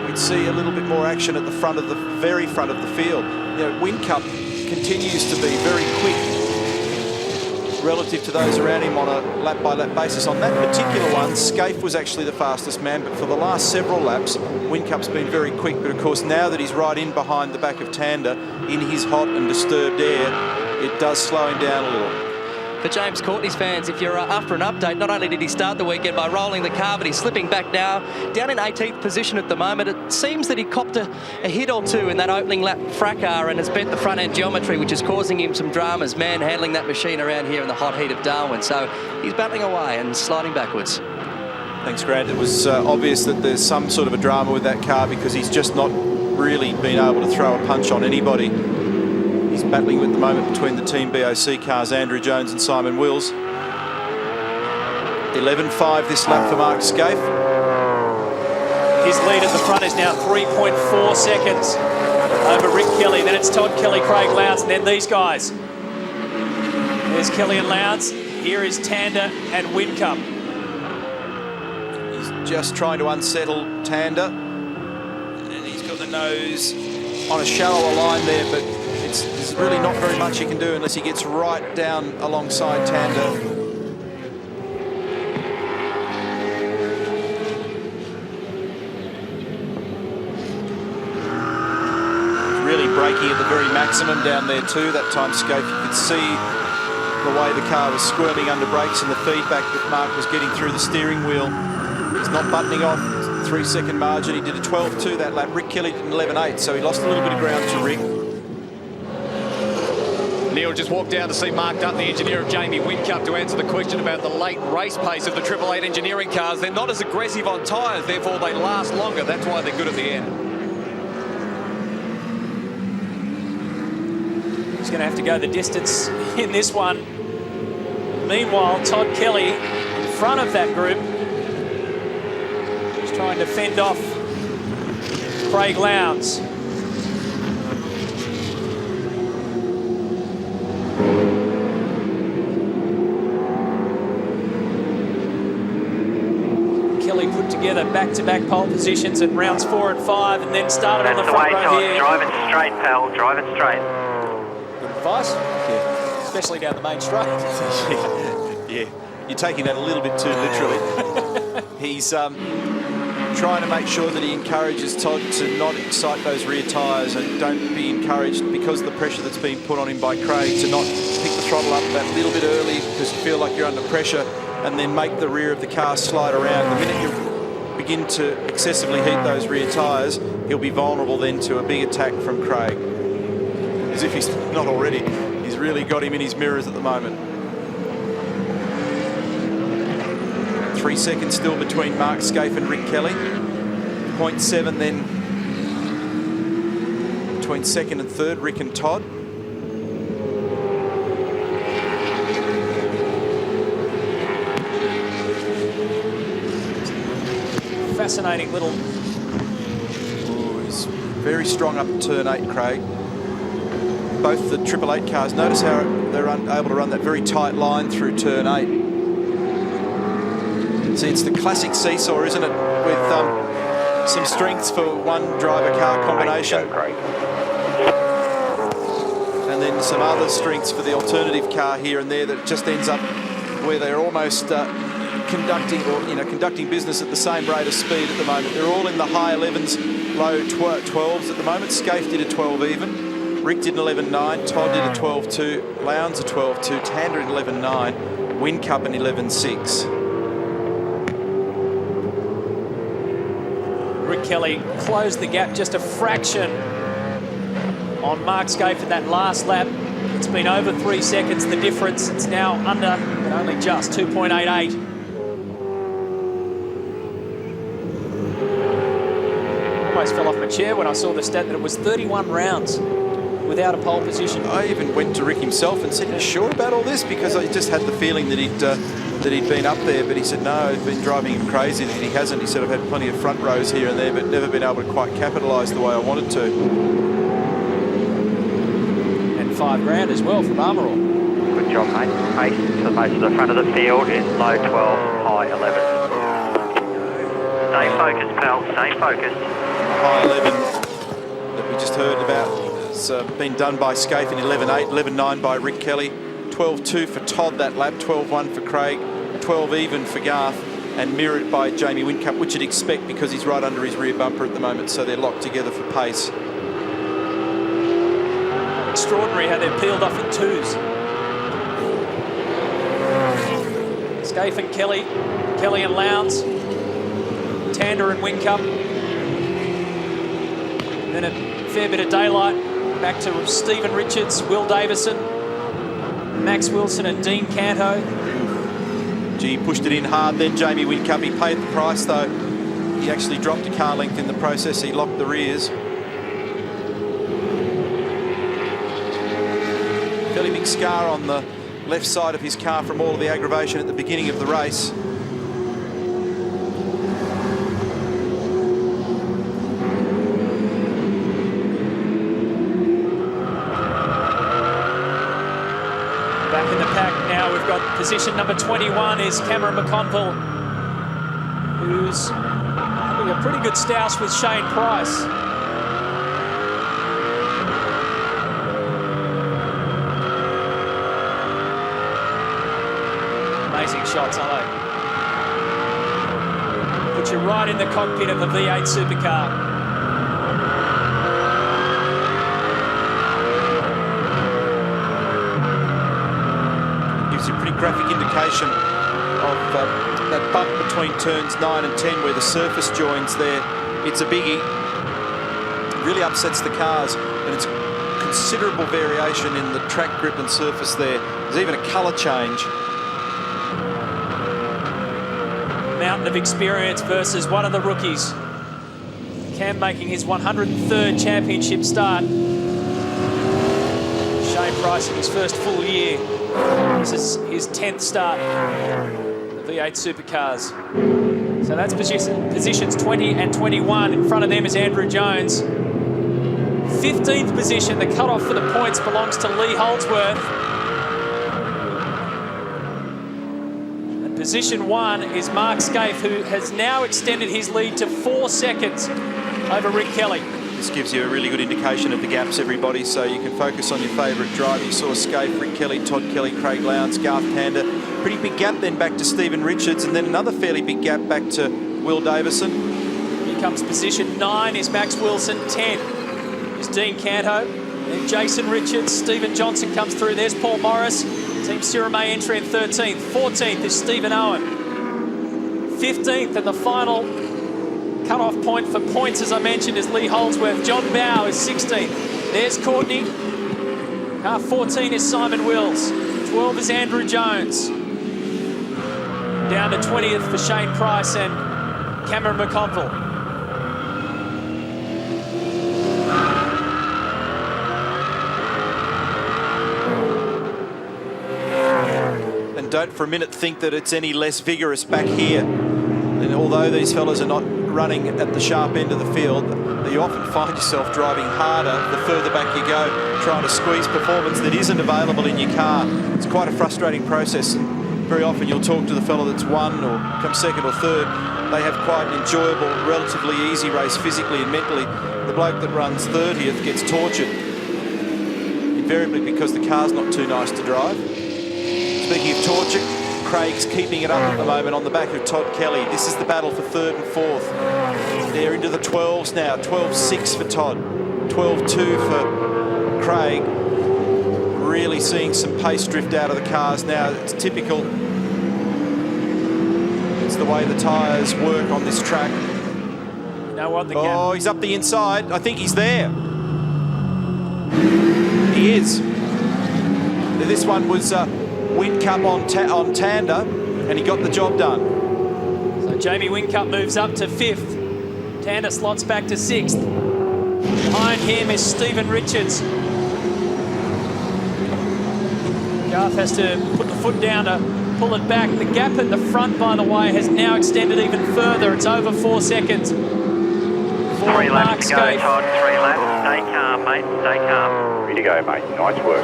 we'd see a little bit more action at the front of the very front of the field. You know, Whincup continues to be very quick relative to those around him on a lap-by-lap basis. On that particular one, Scaife was actually the fastest man, but for the last several laps, Whincup's been very quick. But of course, now that he's right in behind the back of Tander in his hot and disturbed air, it does slow him down a little. For James Courtney's fans, if you're after an update, not only did he start the weekend by rolling the car, but he's slipping back now, down in 18th position at the moment. It seems that he copped a hit or two in that opening lap fracas and has bent the front end geometry, which is causing him some dramas, handling that machine around here in the hot heat of Darwin. So he's battling away and sliding backwards. Thanks, Grant. It was obvious that there's some sort of a drama with that car because he's just not really been able to throw a punch on anybody. He's battling at the moment between the Team BOC cars, Andrew Jones and Simon Wills. 11.5 this lap for Mark Scaife. His lead at the front is now 3.4 seconds over Rick Kelly. Then it's Todd Kelly, Craig Lowndes, and then these guys. There's Kelly and Lowndes. Here is Tander and Whincup. He's just trying to unsettle Tander. And he's got the nose on a shallower line there, but there's really not very much he can do unless he gets right down alongside Tander. He's really braking at the very maximum down there too. That time, Scaife, you could see the way the car was squirming under brakes and the feedback that Mark was getting through the steering wheel. He's not buttoning off. 3-second margin. He did a 12.2 that lap. Rick Kelly did an 11.8, so he lost a little bit of ground to Rick. Neil just walked down to see Mark Dunn, the engineer of Jamie Whincup, to answer the question about the late race pace of the Triple Eight engineering cars. They're not as aggressive on tyres, therefore they last longer. That's why they're good at the end. He's going to have to go the distance in this one. Meanwhile, Todd Kelly in front of that group is trying to fend off Craig Lowndes. Kelly put together back-to-back pole positions in rounds 4 and 5 and then started on the front row here. Drive it straight, pal. Drive it straight. Good advice. Yeah. Especially down the main straight. Yeah, you're taking that a little bit too literally. He's trying to make sure that he encourages Todd to not excite those rear tyres and don't be encouraged because of the pressure that's being put on him by Craig to not pick the throttle up that little bit early because you feel like you're under pressure and then make the rear of the car slide around. The minute you begin to excessively heat those rear tyres, he'll be vulnerable then to a big attack from Craig. As if he's not already. He's really got him in his mirrors at the moment. 3 seconds still between Mark Scaife and Rick Kelly. 0.7 then between second and third, Rick and Todd. Fascinating little... Ooh, he's very strong up turn 8, Craig. Both the Triple Eight cars, notice how they're able to run that very tight line through turn 8. See, it's the classic seesaw, isn't it? With some strengths for one driver-car combination. And then some other strengths for the alternative car here and there that just ends up where they're almost conducting business at the same rate of speed at the moment. They're all in the high 11s, low 12s at the moment. Scaife did a 12 even. Rick did an 11.9. Todd did a 12.2. Lowndes a 12.2. Tander an 11.9. Whincup an 11.6. Rick Kelly closed the gap just a fraction on Mark Scaife in that last lap. It's been over 3 seconds, the difference. It's now under, but only just 2.88. Almost fell off my chair when I saw the stat that it was 31 rounds without a pole position. I even went to Rick himself and said, "Are you sure about all this?" Because I just had the feeling that he'd been up there, but he said, "No, it's been driving him crazy that he hasn't." He said, "I've had plenty of front rows here and there, but never been able to quite capitalise the way I wanted to." And $5,000 as well from Armourall. Good job, mate. Pace to most of the front of the field is low 12, high 11. Stay focused, pal. Stay focused. High 11 that we just heard about has been done by Scaife in 11.8, 11.9 by Rick Kelly, 12.2 for Todd that lap, 12.1 for Craig, 12 even for Garth, and mirrored by Jamie Whincup, which you'd expect because he's right under his rear bumper at the moment, so they're locked together for pace. Extraordinary how they're peeled off in twos. Scaife and Kelly, Kelly and Lowndes, Tander and Whincup. Then a fair bit of daylight back to Stephen Richards, Will Davison, Max Wilson and Dean Canto. Gee, pushed it in hard then, Jamie Whincup. He paid the price though. He actually dropped a car length in the process. He locked the rears. Fairly big scar on the left side of his car from all of the aggravation at the beginning of the race. Back in the pack now, we've got position number 21 is Cameron McConville, who's having a pretty good stoush with Shane Price. Amazing shots, aren't they? Put you right in the cockpit of a V8 supercar. Gives you a pretty graphic indication of that bump between turns 9 and 10 where the surface joins there. It's a biggie. It really upsets the cars, and it's considerable variation in the track grip and surface there. There's even a colour change. Mountain of experience versus one of the rookies. Cam making his 103rd championship start. Shane Price in his first full year. This is his 10th start. The V8 supercars. So that's positions 20 and 21. In front of them is Andrew Jones. 15th position, the cutoff for the points belongs to Lee Holdsworth. Position 1 is Mark Scaife, who has now extended his lead to 4 seconds over Rick Kelly. This gives you a really good indication of the gaps, everybody, so you can focus on your favourite driver. You saw Scaife, Rick Kelly, Todd Kelly, Craig Lowndes, Garth Tander. Pretty big gap then back to Stephen Richards, and then another fairly big gap back to Will Davison. Here comes position 9 is Max Wilson, 10 is Dean Canto, then Jason Richards, Stephen Johnson comes through, there's Paul Morris. Team Sirame entry in 13th. 14th is Stephen Owen. 15th, and the final cut-off point for points, as I mentioned, is Lee Holdsworth. John Bow is 16th. There's Courtney. Car 14 is Simon Wills. 12 is Andrew Jones. Down to 20th for Shane Price and Cameron McConville. Don't for a minute think that it's any less vigorous back here. And although these fellas are not running at the sharp end of the field, you often find yourself driving harder the further back you go, trying to squeeze performance that isn't available in your car. It's quite a frustrating process. Very often you'll talk to the fellow that's won or come second or third. They have quite an enjoyable, relatively easy race physically and mentally. The bloke that runs 30th gets tortured, invariably because the car's not too nice to drive. Speaking of torture, Craig's keeping it up at the moment on the back of Todd Kelly. This is the battle for 3rd and 4th. They're into the 12s now. 12.6 for Todd, 12.2 for Craig. Really seeing some pace drift out of the cars now. It's typical. It's the way the tyres work on this track. Now what the gap? Oh, he's up the inside. I think he's there. He is. This one was Whincup on Tander, and he got the job done. So Jamie Whincup moves up to 5th. Tander slots back to 6th. Behind him is Stephen Richards. Garth has to put the foot down to pull it back. The gap at the front, by the way, has now extended even further. It's over 4 seconds. 3 laps to go, Todd. 3 laps. Stay calm, mate. Stay calm. Ready to go, mate. Nice work.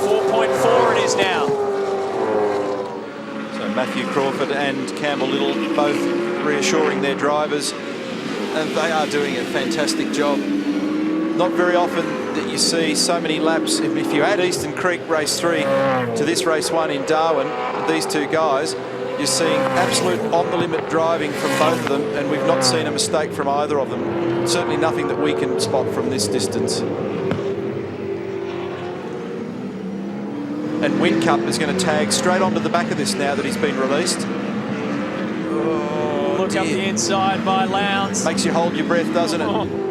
4.4 it is now. So Matthew Crawford and Campbell Little both reassuring their drivers, and they are doing a fantastic job. Not very often that you see so many laps. If you add Eastern Creek race 3 to this race 1 in Darwin, these two guys, you're seeing absolute on-the-limit driving from both of them, and we've not seen a mistake from either of them. Certainly nothing that we can spot from this distance. And Whincup is going to tag straight onto the back of this now that he's been released. Oh, look up the inside by Lowndes. Makes you hold your breath, doesn't it?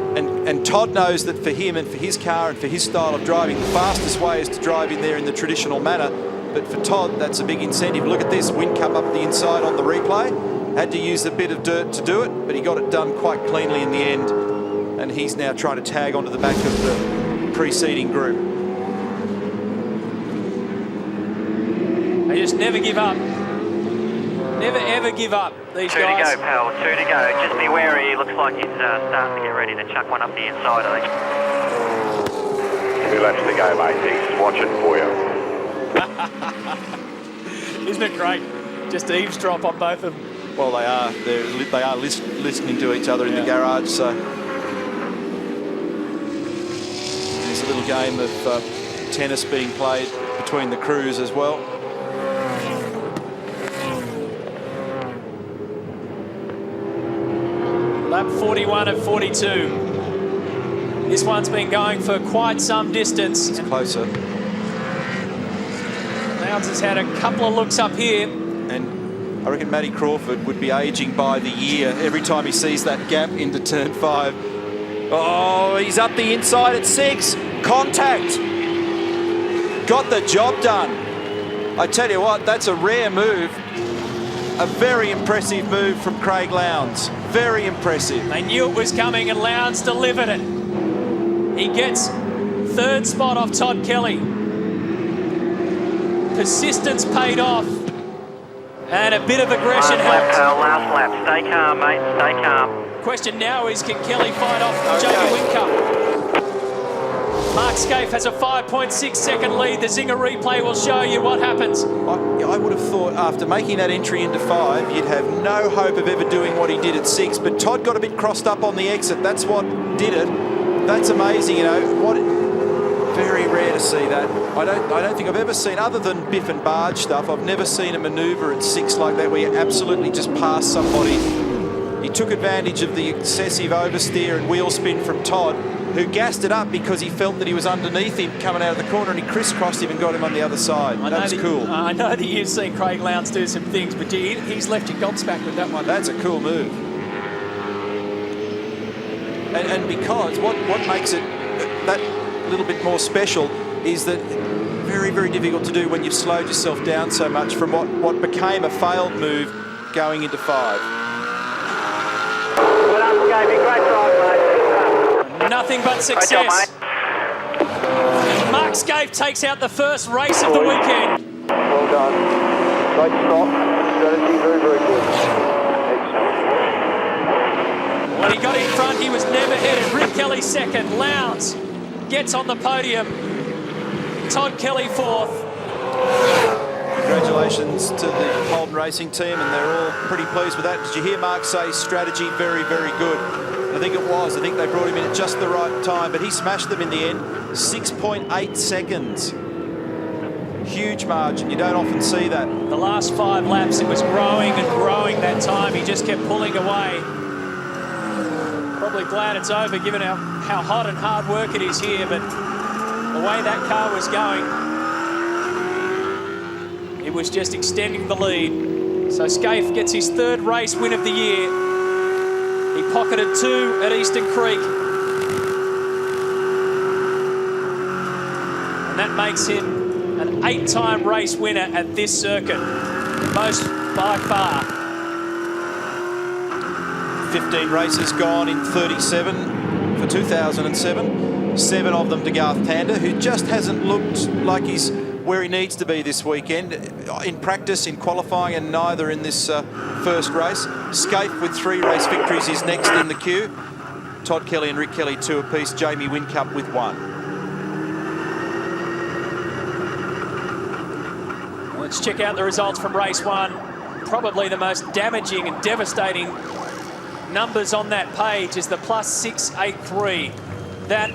And Todd knows that for him and for his car and for his style of driving, the fastest way is to drive in there in the traditional manner. But for Todd, that's a big incentive. Look at this, Whincup up the inside on the replay. Had to use a bit of dirt to do it, but he got it done quite cleanly in the end. And he's now trying to tag onto the back of the preceding group. They just never give up. Never ever give up, these Two guys. to go, pal. 2 to go. Just be wary. He looks like he's starting to get ready to chuck one up the inside, I think. 2 laps to go, mate. He's watching for you. Isn't it great? Just eavesdrop on both of them. Well, they are. They are listening to each other in the garage. So there's a little game of tennis being played between the crews as well. Lap 41 at 42. This one's been going for quite some distance. It's closer. Lowndes has had a couple of looks up here. And I reckon Matty Crawford would be aging by the year every time he sees that gap into turn 5. Oh, he's up the inside at 6. Contact. Got the job done. I tell you what, that's a rare move. A very impressive move from Craig Lowndes. Very impressive. They knew it was coming and Lowndes delivered it. He gets 3rd spot off Todd Kelly. Persistence paid off. And a bit of aggression last lap, helped. pal. Last lap. Stay calm, mate. Stay calm. Question now is, can Kelly fight off Jamie Whincup? Mark Scaife has a 5.6 second lead. The Zinger replay will show you what happens. I would have thought after making that entry into 5, you'd have no hope of ever doing what he did at 6. But Todd got a bit crossed up on the exit. That's what did it. That's amazing, you know. Very rare to see that. I don't think I've ever seen, other than Biff and Barge stuff, I've never seen a manoeuvre at 6 like that where you absolutely just pass somebody. He took advantage of the excessive oversteer and wheel spin from Todd, who gassed it up because he felt that he was underneath him coming out of the corner, and he crisscrossed him and got him on the other side. That was cool. I know that you've seen Craig Lowndes do some things, but he's left you gobsmacked with that one. That's a cool move. And because what makes it that little bit more special is that very, very difficult to do when you've slowed yourself down so much from what became a failed move going into 5. Well done, Scaife. Great drive, mate. Nothing but success. Great job, mate. Mark Scaife takes out the first race of the weekend. Well done. Great stop. Strategy, very, very good. Excellent. When he got in front, he was never headed. Rick Kelly 2nd. Lowndes gets on the podium. Todd Kelly 4th. Congratulations to the Holden Racing team, and they're all pretty pleased with that. Did you hear Mark say strategy very, very good? I think it was. I think they brought him in at just the right time, but he smashed them in the end. 6.8 seconds. Huge margin. You don't often see that. The last 5 laps, it was growing and growing that time. He just kept pulling away. Probably glad it's over, given how hot and hard work it is here, but the way that car was going, it was just extending the lead. So Scaife gets his 3rd race win of the year. He pocketed 2 at Eastern Creek. And that makes him an 8-time race winner at this circuit. Most by far. 15 races gone in 37 for 2007. 7 of them to Garth Tander, who just hasn't looked like he's where he needs to be this weekend in practice, in qualifying, and neither in this first race. Scaife with 3 race victories is next in the queue. Todd Kelly and Rick Kelly 2 apiece. Jamie Whincup with 1. Let's check out the results from race 1. Probably the most damaging and devastating numbers on that page is the +683. That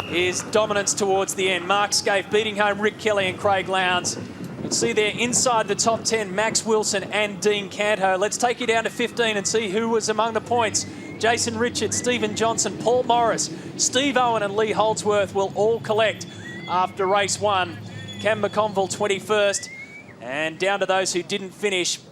is dominance towards the end. Mark Scaife beating home Rick Kelly and Craig Lowndes. You can see there inside the top 10, Max Wilson and Dean Canto. Let's take you down to 15 and see who was among the points. Jason Richards, Stephen Johnson, Paul Morris, Steve Owen and Lee Holdsworth will all collect after race 1. Cam McConville 21st, and down to those who didn't finish.